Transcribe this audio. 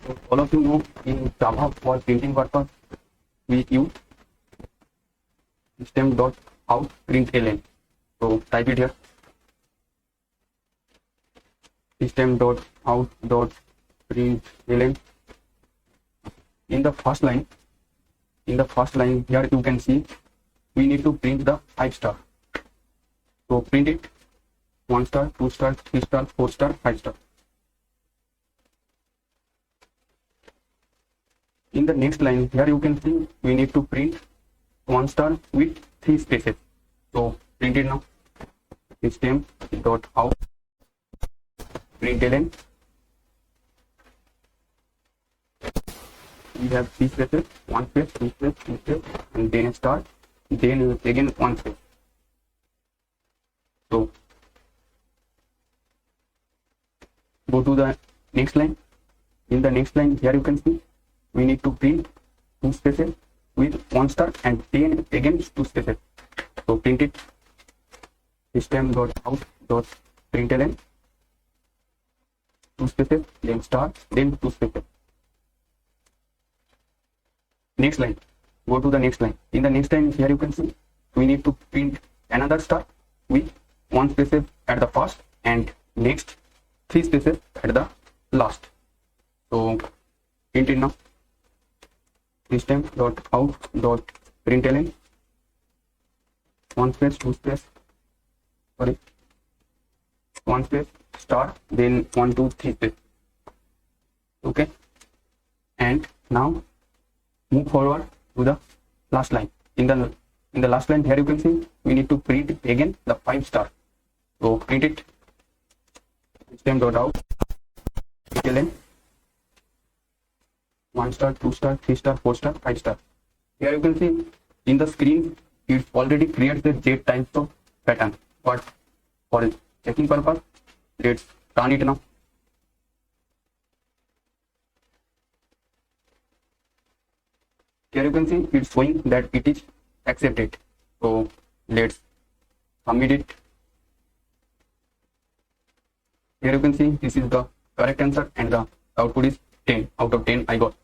So all of you know in Java for printing purpose we use system.out println. So type it here, system.out.println. In the first line here you can see we need to print the 5 star. So print it 1 star, 2 star, 3 star, 4 star, 5 star. In the next line here you can see we need to print 1 star with 3 spaces. So print it now, system.out println. We have 3 spaces, 1 space, 2 space, 3 space, and then a star, then again 1 space. So go to the next line. In the next line here you can see we need to print 2 spaces with 1 star and then again 2 spaces. So print it, system.out.println, 2 spaces, then star, then 2 spaces. Next line, go to the next line. In the next line here you can see we need to print another star with 1 spaces at the first and next 3 spaces at the last. So print it now, system.out.println, 1 space, 2 space, 1 space, star, then 1, 2, 3 space. Okay, and now move forward to the last line. In the last line here you can see we need to print again the 5 star. So print it, system.out println, 1 star, 2 star, 3 star, 4 star, 5 star. Here you can see in the screen it already creates the Z types of pattern, but for checking purpose let's run it now. Here you can see it's showing that it is accepted. So let's submit it. Here you can see this is the correct answer and the output is 10 out of 10 I got.